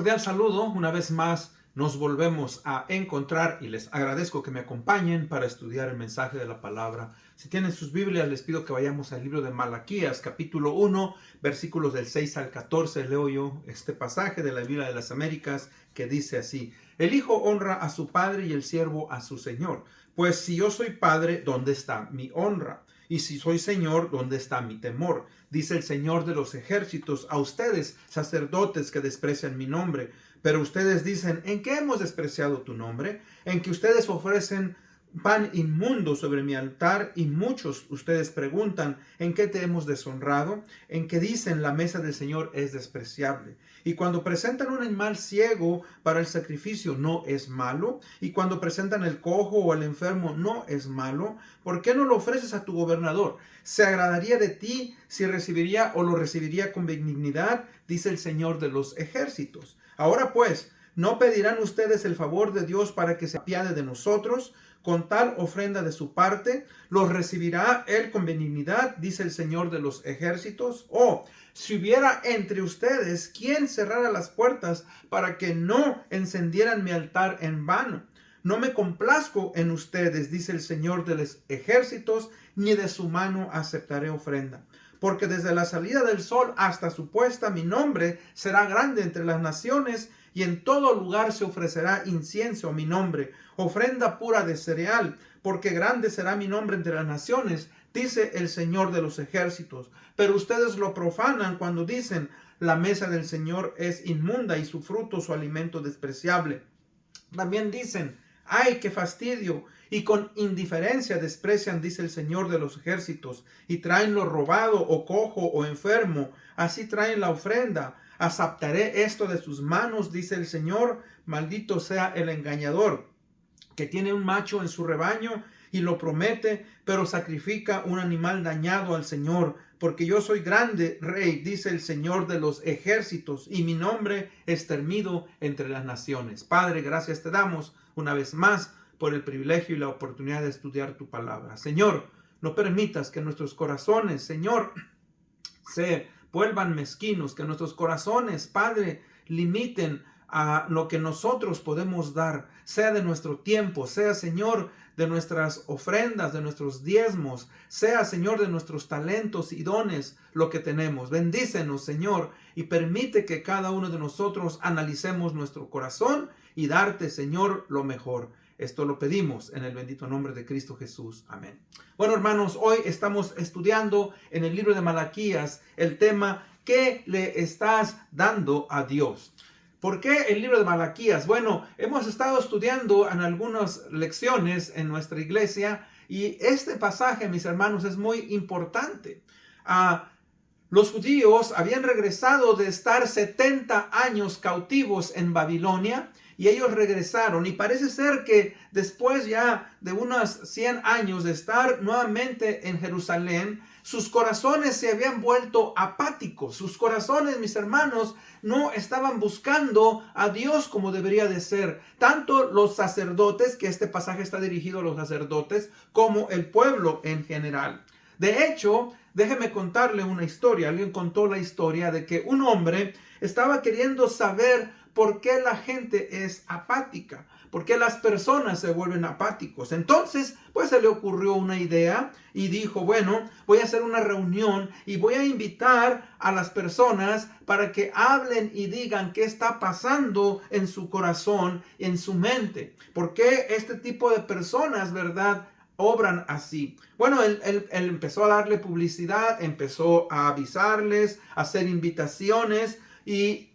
cordial saludo. Una vez más nos volvemos a encontrar y les agradezco que me acompañen para estudiar el mensaje de la palabra. Si tienen sus Biblias, les pido que vayamos al libro de Malaquías, capítulo 1, versículos del 6 al 14. Leo yo este pasaje de la Biblia de las Américas que dice así: El hijo honra a su padre y el siervo a su señor. Pues si yo soy padre, ¿dónde está mi honra? Y si soy Señor, ¿dónde está mi temor? Dice el Señor de los ejércitos a ustedes, sacerdotes que desprecian mi nombre. Pero ustedes dicen, ¿en qué hemos despreciado tu nombre? En que ustedes ofrecen pan inmundo sobre mi altar, y muchos ustedes preguntan, ¿en qué te hemos deshonrado? En que dicen, la mesa del Señor es despreciable. Y cuando presentan un animal ciego para el sacrificio, ¿no es malo? Y cuando presentan el cojo o el enfermo, ¿no es malo? ¿Por qué no lo ofreces a tu gobernador? ¿Se agradaría de ti si recibiría o lo recibiría con benignidad? Dice el Señor de los ejércitos. Ahora pues, ¿no pedirán ustedes el favor de Dios para que se apiade de nosotros? Con tal ofrenda de su parte, ¿los recibirá él con benignidad? Dice el Señor de los ejércitos. Oh, si hubiera entre ustedes quien cerrara las puertas para que no encendieran mi altar en vano. No me complazco en ustedes, dice el Señor de los ejércitos, ni de su mano aceptaré ofrenda. Porque desde la salida del sol hasta su puesta, mi nombre será grande entre las naciones, y en todo lugar se ofrecerá incienso a mi nombre, ofrenda pura de cereal, porque grande será mi nombre entre las naciones, dice el Señor de los ejércitos. Pero ustedes lo profanan cuando dicen, la mesa del Señor es inmunda y su fruto, su alimento despreciable. También dicen, ¡ay, qué fastidio! Y con indiferencia desprecian, dice el Señor de los ejércitos, y traen lo robado, o cojo, o enfermo. Así traen la ofrenda. Aceptaré esto de sus manos, dice el Señor. Maldito sea el engañador, que tiene un macho en su rebaño y lo promete, pero sacrifica un animal dañado al Señor. Porque yo soy grande rey, dice el Señor de los ejércitos, y mi nombre es temido entre las naciones. Padre, gracias te damos una vez más por el privilegio y la oportunidad de estudiar tu palabra. Señor, no permitas que nuestros corazones, Señor, se vuelvan mezquinos, que nuestros corazones, Padre, limiten a lo que nosotros podemos dar, sea de nuestro tiempo, sea, Señor, de nuestras ofrendas, de nuestros diezmos, sea, Señor, de nuestros talentos y dones, lo que tenemos. Bendícenos, Señor, y permite que cada uno de nosotros analicemos nuestro corazón y darte, Señor, lo mejor. Esto lo pedimos en el bendito nombre de Cristo Jesús. Amén. Bueno, hermanos, hoy estamos estudiando en el libro de Malaquías el tema, ¿qué le estás dando a Dios? ¿Por qué el libro de Malaquías? Bueno, hemos estado estudiando en algunas lecciones en nuestra iglesia y este pasaje, mis hermanos, es muy importante. Los judíos habían regresado de estar 70 años cautivos en Babilonia, y ellos regresaron, y parece ser que después ya de unos 100 años de estar nuevamente en Jerusalén, sus corazones se habían vuelto apáticos. Sus corazones, mis hermanos, no estaban buscando a Dios como debería de ser. Tanto los sacerdotes, que este pasaje está dirigido a los sacerdotes, como el pueblo en general. De hecho, déjeme contarle una historia. Alguien contó la historia de que un hombre estaba queriendo saber por qué la gente es apática, por qué las personas se vuelven apáticos. Entonces, pues se le ocurrió una idea y dijo, bueno, voy a hacer una reunión y voy a invitar a las personas para que hablen y digan qué está pasando en su corazón, en su mente. ¿Por qué este tipo de personas, verdad, obran así? Bueno, él empezó a darle publicidad, empezó a avisarles, a hacer invitaciones y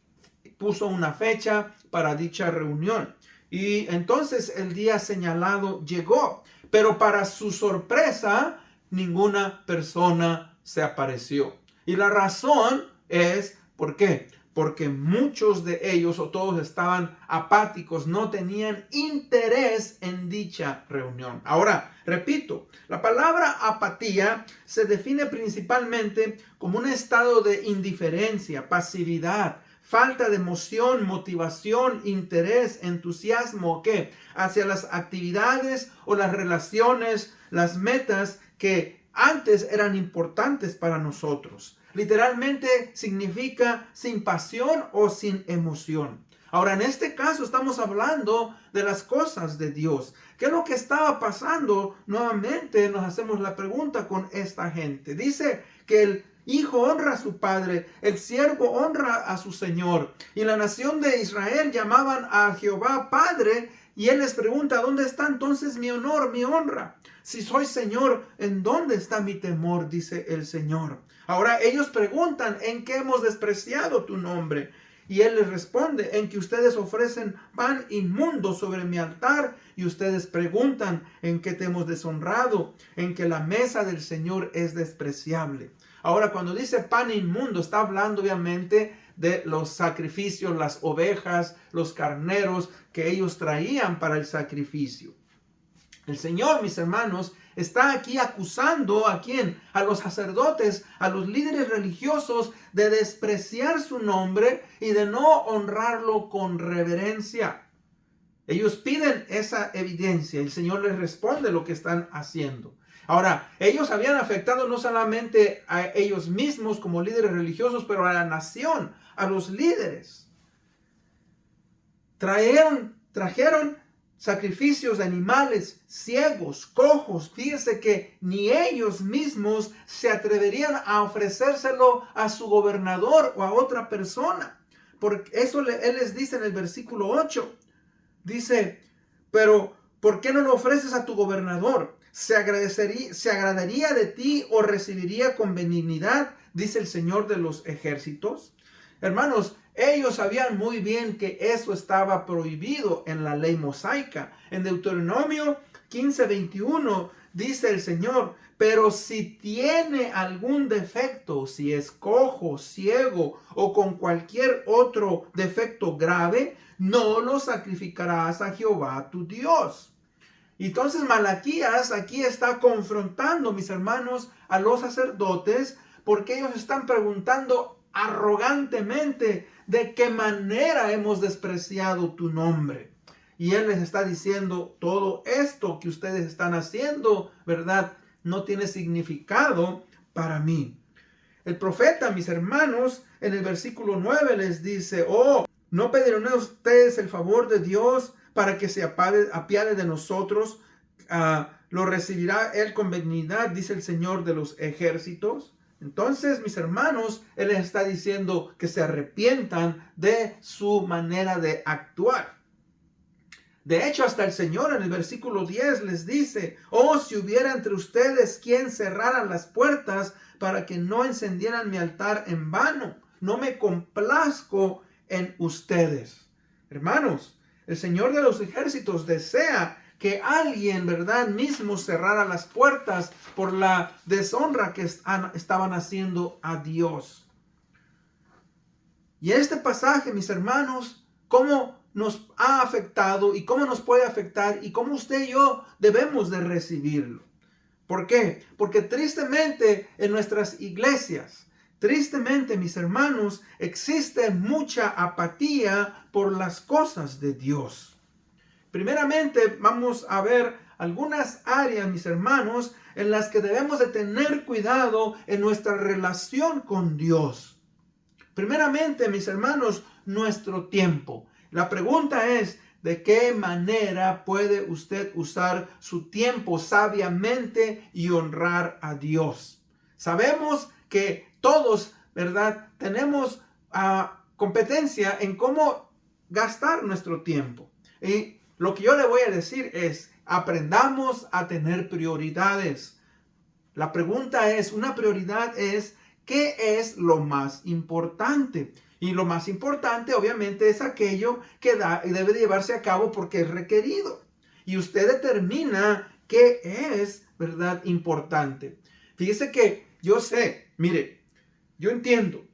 puso una fecha para dicha reunión. Y entonces el día señalado llegó, pero para su sorpresa, ninguna persona se apareció. Y la razón es, ¿por qué? Porque muchos de ellos o todos estaban apáticos, no tenían interés en dicha reunión. Ahora, repito, la palabra apatía se define principalmente como un estado de indiferencia, pasividad, falta de emoción, motivación, interés, entusiasmo, ¿qué? Hacia las actividades o las relaciones, las metas que antes eran importantes para nosotros. Literalmente significa sin pasión o sin emoción. Ahora, en este caso estamos hablando de las cosas de Dios. ¿Qué es lo que estaba pasando? Nuevamente nos hacemos la pregunta con esta gente. Dice que el hijo honra a su padre, el siervo honra a su señor. Y la nación de Israel llamaban a Jehová Padre, y él les pregunta, ¿dónde está entonces mi honor, mi honra? Si soy Señor, ¿en dónde está mi temor? Dice el Señor. Ahora ellos preguntan, ¿en qué hemos despreciado tu nombre? Y él les responde, en que ustedes ofrecen pan inmundo sobre mi altar, y ustedes preguntan, ¿en qué te hemos deshonrado? En que la mesa del Señor es despreciable. Ahora, cuando dice pan inmundo, está hablando obviamente de los sacrificios, las ovejas, los carneros que ellos traían para el sacrificio. El Señor, mis hermanos, está aquí acusando ¿a quién? A los sacerdotes, a los líderes religiosos de despreciar su nombre y de no honrarlo con reverencia. Ellos piden esa evidencia. El Señor les responde lo que están haciendo. Ahora, ellos habían afectado no solamente a ellos mismos como líderes religiosos, pero a la nación, a los líderes. Trajeron sacrificios de animales ciegos, cojos. Fíjese que ni ellos mismos se atreverían a ofrecérselo a su gobernador o a otra persona. Por eso él les dice en el versículo 8, dice, pero ¿por qué no lo ofreces a tu gobernador? ¿Se agradaría de ti o recibiría con benignidad? Dice el Señor de los ejércitos. Hermanos, ellos sabían muy bien que eso estaba prohibido en la ley mosaica. En Deuteronomio 15:21 dice el Señor, pero si tiene algún defecto, si es cojo, ciego o con cualquier otro defecto grave, no lo sacrificarás a Jehová tu Dios. Entonces Malaquías aquí está confrontando, mis hermanos, a los sacerdotes, porque ellos están preguntando arrogantemente de qué manera hemos despreciado tu nombre. Y él les está diciendo, todo esto que ustedes están haciendo, ¿verdad? No tiene significado para mí. El profeta, mis hermanos, en el versículo 9 les dice, ¿no pedirán a ustedes el favor de Dios para que se apiade de nosotros? Lo recibirá él con benignidad, dice el Señor de los ejércitos. Entonces, mis hermanos, él les está diciendo que se arrepientan de su manera de actuar. De hecho, hasta el Señor en el versículo 10 les dice, si hubiera entre ustedes quien cerrara las puertas para que no encendieran mi altar en vano, no me complazco en ustedes. Hermanos, el Señor de los ejércitos desea que alguien, ¿verdad?, mismo cerrara las puertas por la deshonra que estaban haciendo a Dios. Y este pasaje, mis hermanos, ¿cómo nos ha afectado y cómo nos puede afectar y cómo usted y yo debemos de recibirlo? ¿Por qué? Porque tristemente en nuestras iglesias, tristemente, mis hermanos, existe mucha apatía por las cosas de Dios. Primeramente, vamos a ver algunas áreas, mis hermanos, en las que debemos de tener cuidado en nuestra relación con Dios. Primeramente, mis hermanos, nuestro tiempo. La pregunta es, ¿de qué manera puede usted usar su tiempo sabiamente y honrar a Dios? Sabemos que todos, ¿verdad?, tenemos competencia en cómo gastar nuestro tiempo. Y lo que yo le voy a decir es, aprendamos a tener prioridades. La pregunta es, una prioridad es, ¿qué es lo más importante? Y lo más importante, obviamente, es aquello que debe de llevarse a cabo porque es requerido. Y usted determina qué es, ¿verdad?, importante. Fíjese que yo sé, mire, yo entiendo,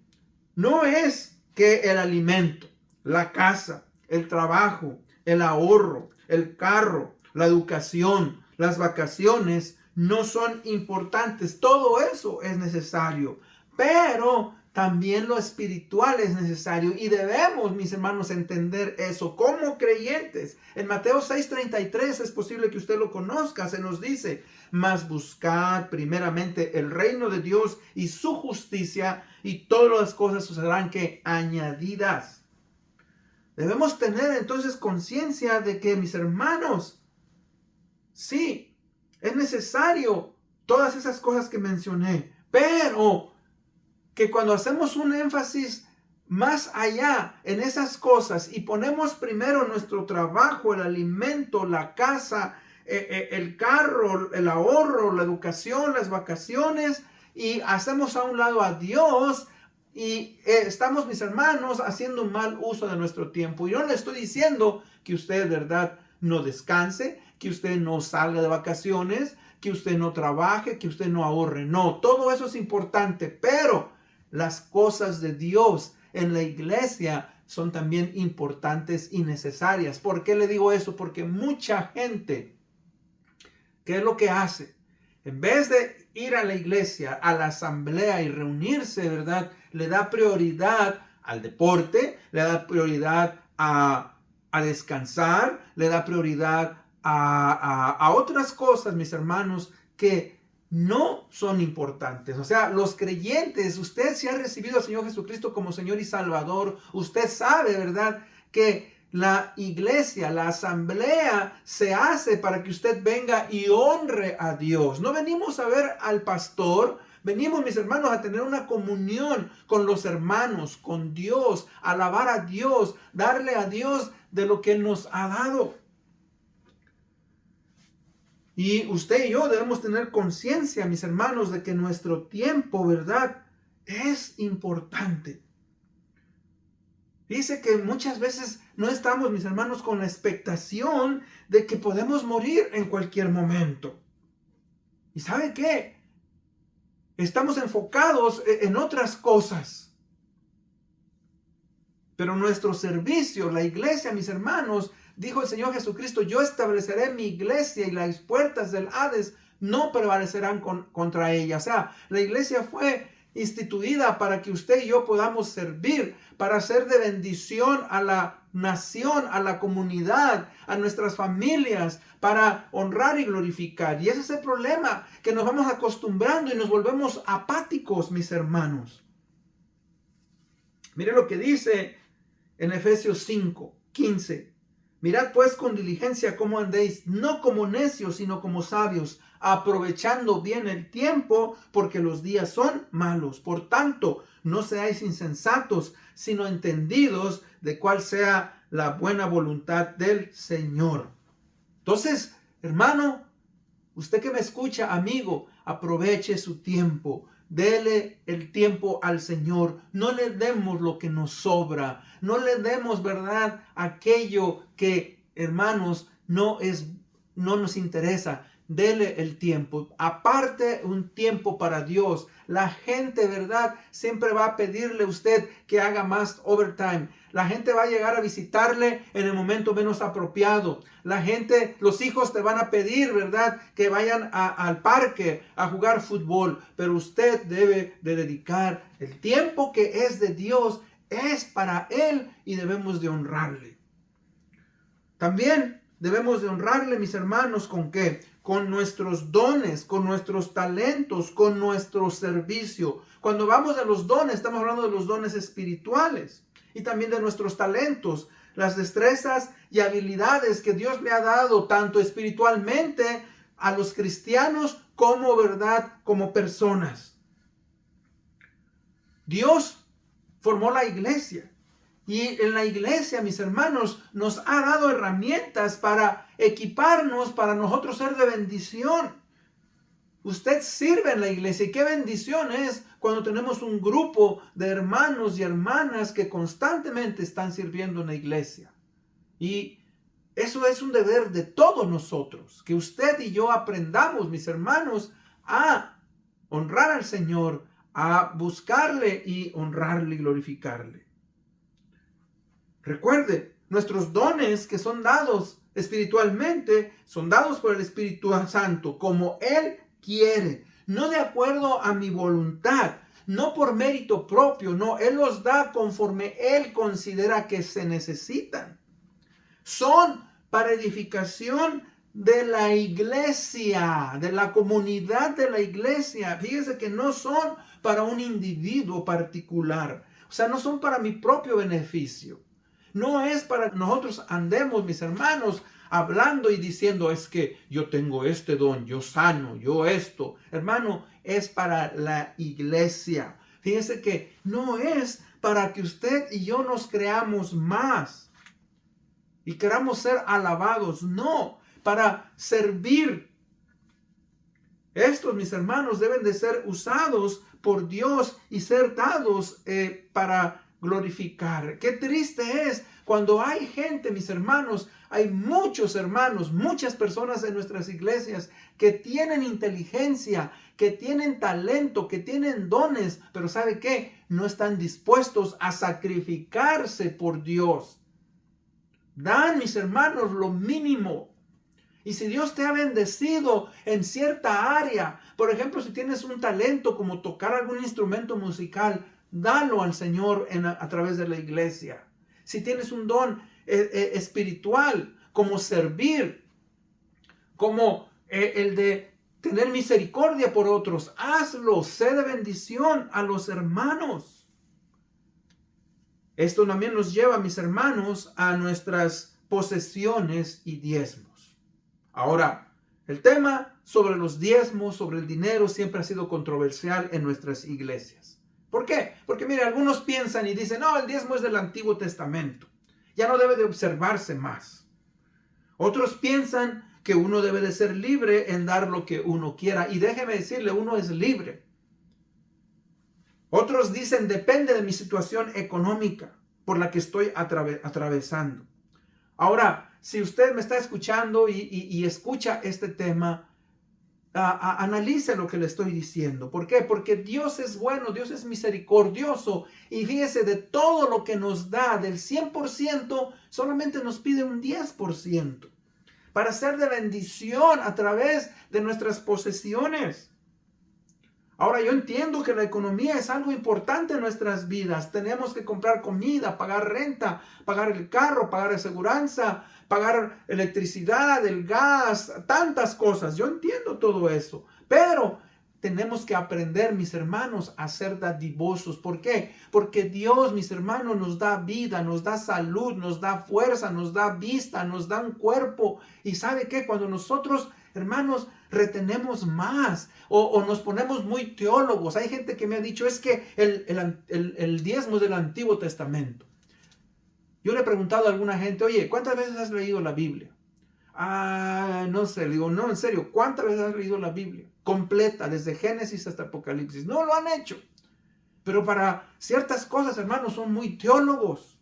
no es que el alimento, la casa, el trabajo, el ahorro, el carro, la educación, las vacaciones no son importantes. Todo eso es necesario, pero también lo espiritual es necesario y debemos, mis hermanos, entender eso como creyentes. En Mateo 6:33 es posible que usted lo conozca, se nos dice, mas buscad primeramente el reino de Dios y su justicia y todas las cosas os serán que añadidas. Debemos tener entonces conciencia de que, mis hermanos, sí, es necesario todas esas cosas que mencioné, pero que cuando hacemos un énfasis más allá en esas cosas y ponemos primero nuestro trabajo, el alimento, la casa, el carro, el ahorro, la educación, las vacaciones, y hacemos a un lado a Dios, y estamos, mis hermanos, haciendo un mal uso de nuestro tiempo. Y yo no le estoy diciendo que usted, verdad, no descanse, que usted no salga de vacaciones, que usted no trabaje, que usted no ahorre. No, todo eso es importante, pero las cosas de Dios en la iglesia son también importantes y necesarias. ¿Por qué le digo eso? Porque mucha gente, ¿qué es lo que hace? En vez de ir a la iglesia, a la asamblea y reunirse, ¿verdad? Le da prioridad al deporte, le da prioridad a descansar, le da prioridad a otras cosas, mis hermanos, que no son importantes. O sea, los creyentes, usted si ha recibido al Señor Jesucristo como Señor y Salvador, usted sabe, ¿verdad?, que la iglesia, la asamblea se hace para que usted venga y honre a Dios. No venimos a ver al pastor, venimos, mis hermanos, a tener una comunión con los hermanos, con Dios, alabar a Dios, darle a Dios de lo que Él nos ha dado. Y usted y yo debemos tener conciencia, mis hermanos, de que nuestro tiempo, ¿verdad?, es importante. Dice que muchas veces no estamos, mis hermanos, con la expectación de que podemos morir en cualquier momento. ¿Y sabe qué? Estamos enfocados en otras cosas. Pero nuestro servicio, la iglesia, mis hermanos, dijo el Señor Jesucristo, yo estableceré mi iglesia y las puertas del Hades no prevalecerán contra ella. O sea, la iglesia fue instituida para que usted y yo podamos servir, para ser de bendición a la nación, a la comunidad, a nuestras familias, para honrar y glorificar. Y ese es el problema, que nos vamos acostumbrando y nos volvemos apáticos, mis hermanos. Mire lo que dice en Efesios 5:15. Mirad pues con diligencia cómo andéis, no como necios, sino como sabios, aprovechando bien el tiempo, porque los días son malos. Por tanto, no seáis insensatos, sino entendidos de cuál sea la buena voluntad del Señor. Entonces, hermano, usted que me escucha, amigo, aproveche su tiempo. Dele el tiempo al Señor. No le demos lo que nos sobra. No le demos, ¿verdad?, aquello que, hermanos, no nos interesa. Dele el tiempo. Aparte un tiempo para Dios. La gente, ¿verdad?, siempre va a pedirle a usted que haga más overtime. La gente va a llegar a visitarle en el momento menos apropiado. La gente, los hijos te van a pedir, ¿verdad?, que vayan al parque a jugar fútbol. Pero usted debe de dedicar el tiempo que es de Dios, es para Él, y debemos de honrarle. También debemos de honrarle, mis hermanos, ¿con qué? Con nuestros dones, con nuestros talentos, con nuestro servicio. Cuando vamos a los dones, estamos hablando de los dones espirituales y también de nuestros talentos, las destrezas y habilidades que Dios le ha dado tanto espiritualmente a los cristianos como, ¿verdad?, como personas. Dios formó la iglesia. Y en la iglesia, mis hermanos, nos ha dado herramientas para equiparnos, para nosotros ser de bendición. Usted sirve en la iglesia, y qué bendición es cuando tenemos un grupo de hermanos y hermanas que constantemente están sirviendo en la iglesia. Y eso es un deber de todos nosotros, que usted y yo aprendamos, mis hermanos, a honrar al Señor, a buscarle y honrarle y glorificarle. Recuerde, nuestros dones que son dados espiritualmente son dados por el Espíritu Santo, como Él quiere, no de acuerdo a mi voluntad, no por mérito propio, no, Él los da conforme Él considera que se necesitan. Son para edificación de la iglesia, de la comunidad de la iglesia. Fíjese que no son para un individuo particular, o sea, no son para mi propio beneficio. No es para que nosotros andemos, mis hermanos, hablando y diciendo, es que yo tengo este don, yo sano, yo esto. Hermano, es para la iglesia. Fíjense que no es para que usted y yo nos creamos más y queramos ser alabados. No, para servir. Estos, mis hermanos, deben de ser usados por Dios y ser dados para glorificar. Qué triste es cuando hay gente, mis hermanos, hay muchos hermanos, muchas personas en nuestras iglesias que tienen inteligencia, que tienen talento, que tienen dones, pero ¿sabe qué? No están dispuestos a sacrificarse por Dios. Dan, mis hermanos, lo mínimo. Y si Dios te ha bendecido en cierta área, por ejemplo, si tienes un talento como tocar algún instrumento musical, dalo al Señor a través de la iglesia. Si tienes un don espiritual, como servir, como el de tener misericordia por otros, hazlo, sé de bendición a los hermanos. Esto también nos lleva, mis hermanos, a nuestras posesiones y diezmos. Ahora, el tema sobre los diezmos, sobre el dinero, siempre ha sido controversial en nuestras iglesias. ¿Por qué? Porque mire, algunos piensan y dicen, no, el diezmo es del Antiguo Testamento. Ya no debe de observarse más. Otros piensan que uno debe de ser libre en dar lo que uno quiera. Y déjeme decirle, uno es libre. Otros dicen, depende de mi situación económica por la que estoy atravesando. Ahora, si usted me está escuchando y escucha este tema, analice lo que le estoy diciendo. ¿Por qué? Porque Dios es bueno, Dios es misericordioso. Y fíjese, de todo lo que nos da, del 100%, solamente nos pide un 10%. Para ser de bendición a través de nuestras posesiones. Ahora yo entiendo que la economía es algo importante en nuestras vidas. Tenemos que comprar comida, pagar renta, pagar el carro, pagar aseguranza, pagar electricidad, el gas, tantas cosas. Yo entiendo todo eso. Pero tenemos que aprender, mis hermanos, a ser dadivosos. ¿Por qué? Porque Dios, mis hermanos, nos da vida, nos da salud, nos da fuerza, nos da vista, nos da un cuerpo. Y ¿sabe qué? Cuando nosotros, hermanos, retenemos más o nos ponemos muy teólogos. Hay gente que me ha dicho, es que el diezmo es del Antiguo Testamento. Yo le he preguntado a alguna gente, oye, ¿cuántas veces has leído la Biblia? No sé, le digo, no, en serio, ¿cuántas veces has leído la Biblia? Completa, desde Génesis hasta Apocalipsis. No lo han hecho. Pero para ciertas cosas, hermanos, son muy teólogos.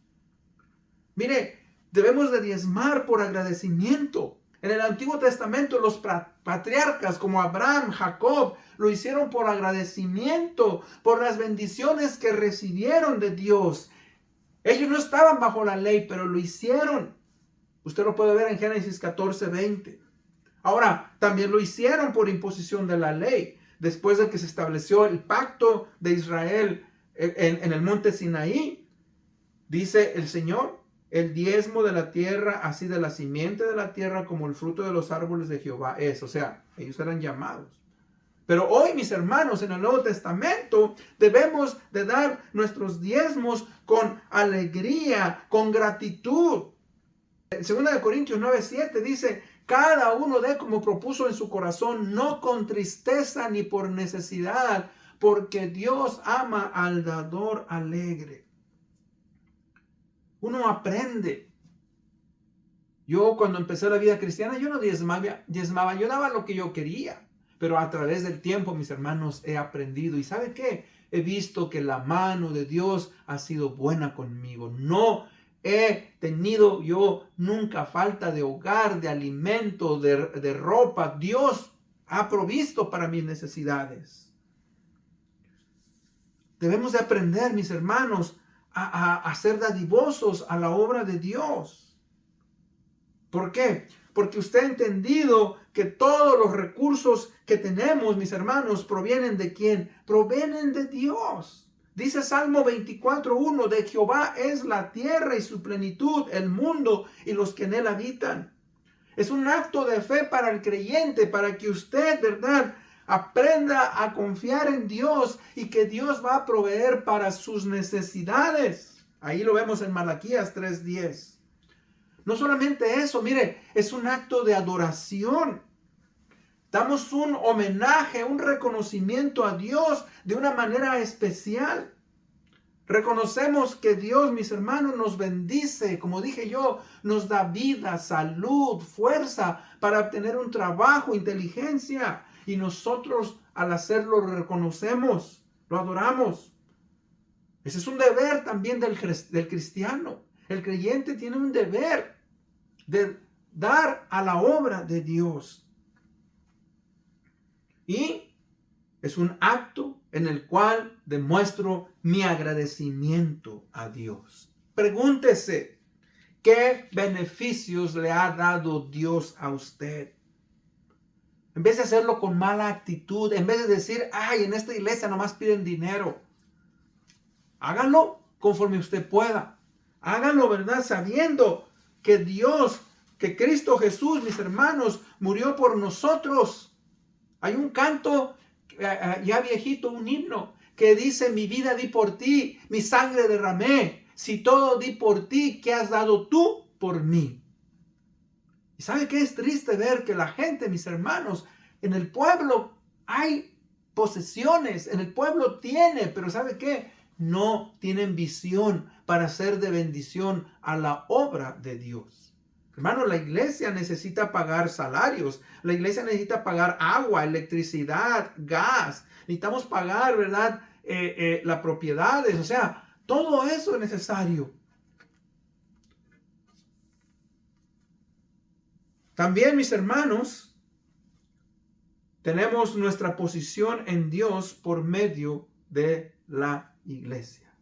Mire, debemos de diezmar por agradecimiento. En el Antiguo Testamento los patriarcas como Abraham, Jacob, lo hicieron por agradecimiento, por las bendiciones que recibieron de Dios. Ellos no estaban bajo la ley, pero lo hicieron. Usted lo puede ver en Génesis 14:20. Ahora, también lo hicieron por imposición de la ley. Después de que se estableció el pacto de Israel en el monte Sinaí, dice el Señor, el diezmo de la tierra, así de la simiente de la tierra como el fruto de los árboles de Jehová es. O sea, ellos eran llamados. Pero hoy, mis hermanos, en el Nuevo Testamento debemos de dar nuestros diezmos con alegría, con gratitud. 2 Corintios 9:7 dice, cada uno dé como propuso en su corazón, no con tristeza ni por necesidad, porque Dios ama al dador alegre. Uno aprende. Yo cuando empecé la vida cristiana, yo no diezmaba, yo daba lo que yo quería. Pero a través del tiempo, mis hermanos, he aprendido. ¿Y sabe qué? He visto que la mano de Dios ha sido buena conmigo. No he tenido yo nunca falta de hogar, de alimento, de ropa. Dios ha provisto para mis necesidades. Debemos de aprender, mis hermanos, a ser dadivosos a la obra de Dios. ¿Por qué? Porque usted ha entendido que todos los recursos que tenemos, mis hermanos, provienen de ¿quién? Provienen de Dios. Dice Salmo 24:1, de Jehová es la tierra y su plenitud, el mundo y los que en él habitan. Es un acto de fe para el creyente, para que usted, ¿verdad?, aprenda a confiar en Dios y que Dios va a proveer para sus necesidades. Ahí lo vemos en Malaquías 3:10. No solamente eso, mire, es un acto de adoración. Damos un homenaje, un reconocimiento a Dios de una manera especial. Reconocemos que Dios, mis hermanos, nos bendice, como dije yo, nos da vida, salud, fuerza para obtener un trabajo, inteligencia. Y nosotros al hacerlo lo reconocemos, lo adoramos. Ese es un deber también del cristiano. El creyente tiene un deber de dar a la obra de Dios. Y es un acto en el cual demuestro mi agradecimiento a Dios. Pregúntese, ¿qué beneficios le ha dado Dios a usted? En vez de hacerlo con mala actitud, en vez de decir, ay, en esta iglesia nomás piden dinero. Hágalo conforme usted pueda. Hágalo, ¿verdad? Sabiendo que Dios, que Cristo Jesús, mis hermanos, murió por nosotros. Hay un canto ya viejito, un himno, que dice, mi vida di por ti, mi sangre derramé. Si todo di por ti, ¿qué has dado tú por mí? ¿Y sabe qué? Es triste ver que la gente, mis hermanos, en el pueblo hay posesiones, en el pueblo tiene, pero ¿sabe qué? No tienen visión para ser de bendición a la obra de Dios. Hermano, la iglesia necesita pagar salarios. La iglesia necesita pagar agua, electricidad, gas. Necesitamos pagar, ¿verdad? Las propiedades. O sea, todo eso es necesario. También, mis hermanos, tenemos nuestra posición en Dios por medio de la iglesia.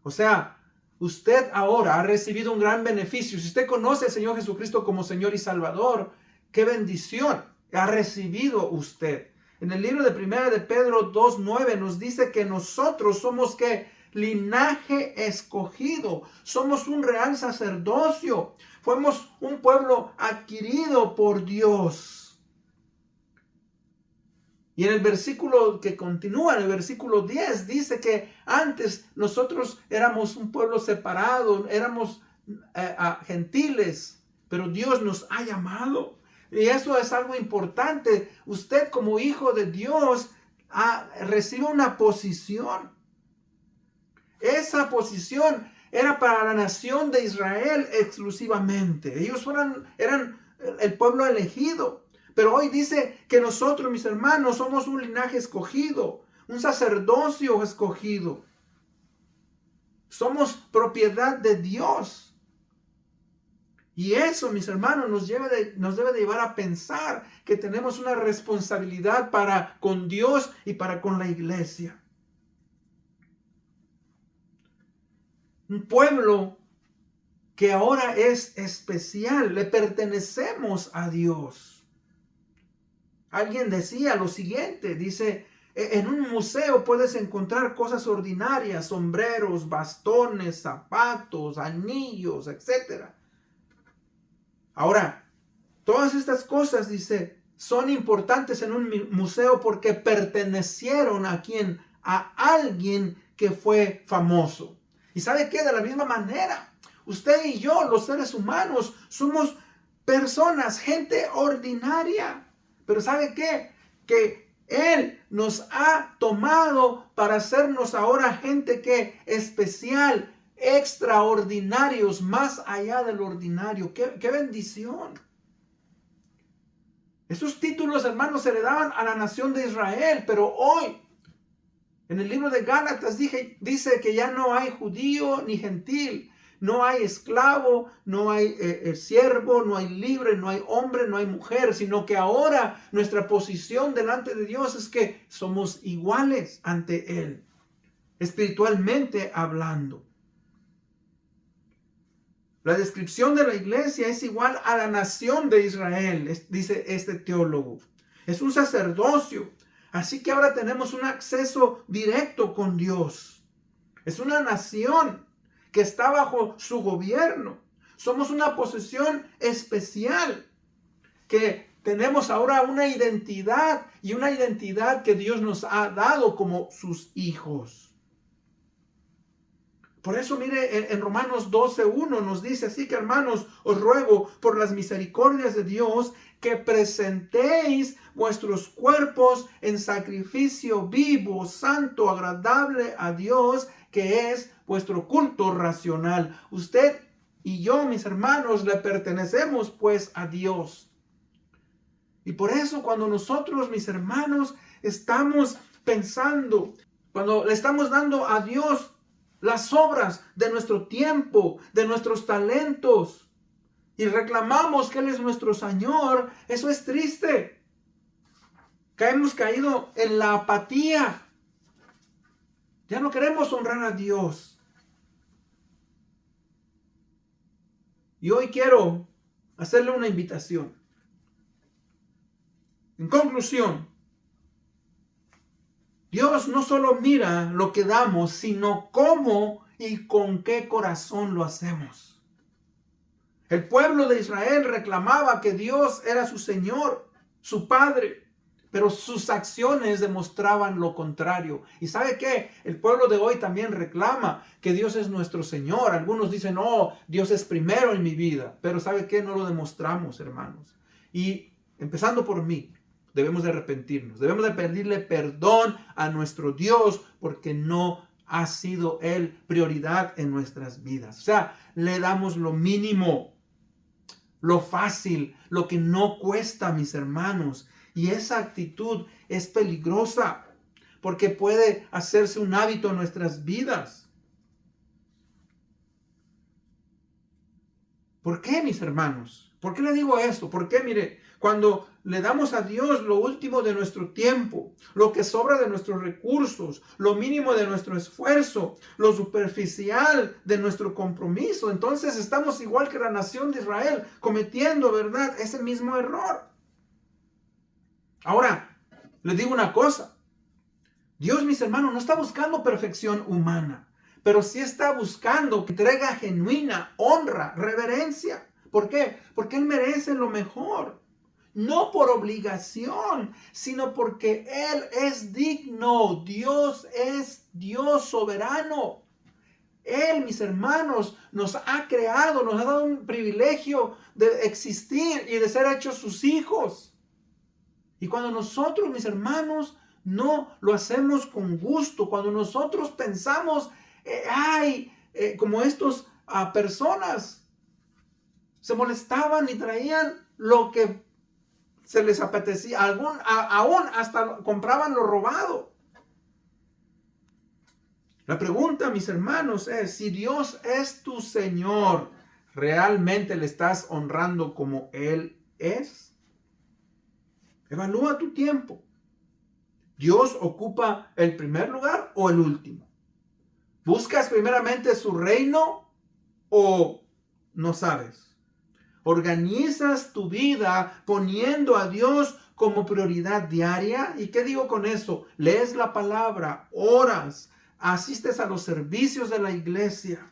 O sea, usted ahora ha recibido un gran beneficio. Si usted conoce al Señor Jesucristo como Señor y Salvador, qué bendición ha recibido usted. En el libro de 1 de Pedro 2:9 nos dice que nosotros somos ¿qué? Linaje escogido. Somos un real sacerdocio. Fuimos un pueblo adquirido por Dios. Y en el versículo que continúa, en el versículo 10, dice que antes nosotros éramos un pueblo separado, éramos gentiles, pero Dios nos ha llamado. Y eso es algo importante. Usted como hijo de Dios recibe una posición. Esa posición era para la nación de Israel exclusivamente. Ellos eran el pueblo elegido. Pero hoy dice que nosotros, mis hermanos, somos un linaje escogido, un sacerdocio escogido. Somos propiedad de Dios. Y eso, mis hermanos, nos debe de llevar a pensar que tenemos una responsabilidad para con Dios y para con la iglesia. Un pueblo que ahora es especial, le pertenecemos a Dios. Alguien decía lo siguiente, dice, en un museo puedes encontrar cosas ordinarias, sombreros, bastones, zapatos, anillos, etc. Ahora, todas estas cosas, dice, son importantes en un museo porque pertenecieron a quién, a alguien que fue famoso. ¿Y sabe qué? De la misma manera, usted y yo, los seres humanos, somos personas, gente ordinaria. Pero ¿sabe qué? Que Él nos ha tomado para hacernos ahora gente que especial, extraordinarios, más allá del ordinario. ¡Qué bendición! Esos títulos, hermanos, se le daban a la nación de Israel, pero hoy, en el libro de Gálatas dice que ya no hay judío ni gentil. No hay esclavo, no hay siervo, no hay libre, no hay hombre, no hay mujer, sino que ahora nuestra posición delante de Dios es que somos iguales ante Él, espiritualmente hablando. La descripción de la iglesia es igual a la nación de Israel, dice este teólogo. Es un sacerdocio, así que ahora tenemos un acceso directo con Dios. Es una nación que está bajo su gobierno. Somos una posesión especial, que tenemos ahora una identidad, y una identidad que Dios nos ha dado como sus hijos. Por eso, mire, en Romanos 12:1 nos dice así que, hermanos, os ruego por las misericordias de Dios que presentéis vuestros cuerpos en sacrificio vivo, santo, agradable a Dios, que es vuestro culto racional. Usted y yo, mis hermanos, le pertenecemos pues a Dios. Y por eso cuando nosotros, mis hermanos, estamos pensando, cuando le estamos dando a Dios las obras de nuestro tiempo, de nuestros talentos, y reclamamos que Él es nuestro Señor, eso es triste. Que hemos caído en la apatía. Ya no queremos honrar a Dios. Y hoy quiero hacerle una invitación. En conclusión, Dios no solo mira lo que damos, sino cómo y con qué corazón lo hacemos. El pueblo de Israel reclamaba que Dios era su Señor, su Padre, pero sus acciones demostraban lo contrario. ¿Y sabe qué? El pueblo de hoy también reclama que Dios es nuestro Señor. Algunos dicen, no, Dios es primero en mi vida. Pero ¿sabe qué? No lo demostramos, hermanos. Y empezando por mí, debemos de arrepentirnos. Debemos de pedirle perdón a nuestro Dios porque no ha sido Él prioridad en nuestras vidas. O sea, le damos lo mínimo, lo fácil, lo que no cuesta, mis hermanos. Y esa actitud es peligrosa porque puede hacerse un hábito en nuestras vidas. ¿Por qué, mis hermanos? ¿Por qué le digo esto? Porque, mire, cuando le damos a Dios lo último de nuestro tiempo, lo que sobra de nuestros recursos, lo mínimo de nuestro esfuerzo, lo superficial de nuestro compromiso, entonces estamos igual que la nación de Israel, cometiendo, ¿verdad?, ese mismo error. Ahora, les digo una cosa. Dios, mis hermanos, no está buscando perfección humana, pero sí está buscando entrega genuina, honra, reverencia. ¿Por qué? Porque Él merece lo mejor. No por obligación, sino porque Él es digno. Dios es Dios soberano. Él, mis hermanos, nos ha creado, nos ha dado un privilegio de existir y de ser hechos sus hijos. Y cuando nosotros, mis hermanos, no lo hacemos con gusto, cuando nosotros pensamos, como estos personas se molestaban y traían lo que se les apetecía, aún hasta compraban lo robado. La pregunta, mis hermanos, es, si Dios es tu Señor, ¿realmente le estás honrando como Él es? Evalúa tu tiempo. ¿Dios ocupa el primer lugar o el último? ¿Buscas primeramente su reino o no sabes? ¿Organizas tu vida poniendo a Dios como prioridad diaria? ¿Y qué digo con eso? Lees la palabra, oras, asistes a los servicios de la iglesia.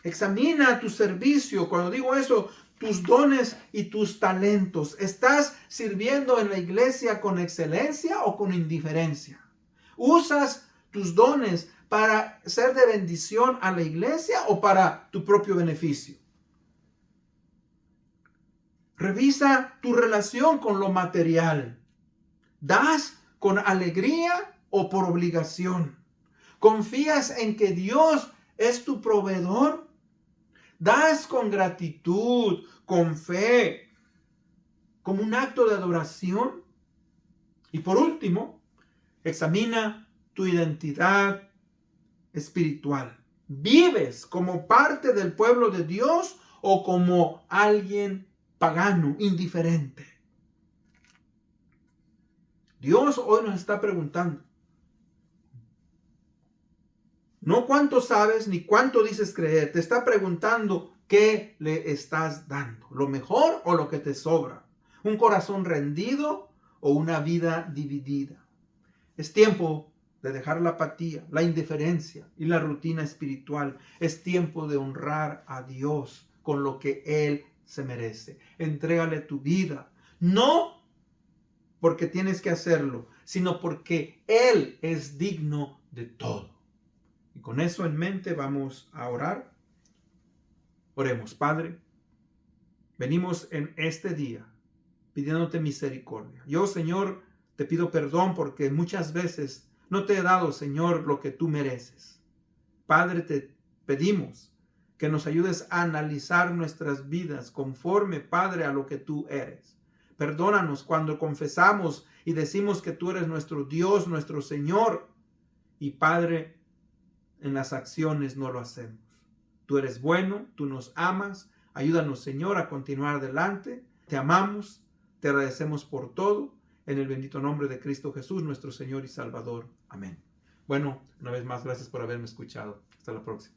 Examina tu servicio. Cuando digo eso, tus dones y tus talentos. ¿Estás sirviendo en la iglesia con excelencia o con indiferencia? ¿Usas tus dones para ser de bendición a la iglesia o para tu propio beneficio? Revisa tu relación con lo material. ¿Das con alegría o por obligación? ¿Confías en que Dios es tu proveedor? ¿Das con gratitud, con fe, como un acto de adoración? Y por último, examina tu identidad espiritual. ¿Vives como parte del pueblo de Dios o como alguien pagano, indiferente? Dios hoy nos está preguntando, no cuánto sabes ni cuánto dices creer. Te está preguntando qué le estás dando. ¿Lo mejor o lo que te sobra? ¿Un corazón rendido o una vida dividida? Es tiempo de dejar la apatía, la indiferencia y la rutina espiritual. Es tiempo de honrar a Dios con lo que Él se merece. Entrégale tu vida. No porque tienes que hacerlo, sino porque Él es digno de todo. Y con eso en mente vamos a orar. Oremos, Padre. Venimos en este día pidiéndote misericordia. Yo, Señor, te pido perdón porque muchas veces no te he dado, Señor, lo que tú mereces. Padre, te pedimos que nos ayudes a analizar nuestras vidas conforme, Padre, a lo que tú eres. Perdónanos cuando confesamos y decimos que tú eres nuestro Dios, nuestro Señor. Y Padre, en las acciones no lo hacemos. Tú eres bueno, tú nos amas. Ayúdanos, Señor, a continuar adelante. Te amamos, te agradecemos por todo. En el bendito nombre de Cristo Jesús, nuestro Señor y Salvador. Amén. Bueno, una vez más, gracias por haberme escuchado. Hasta la próxima.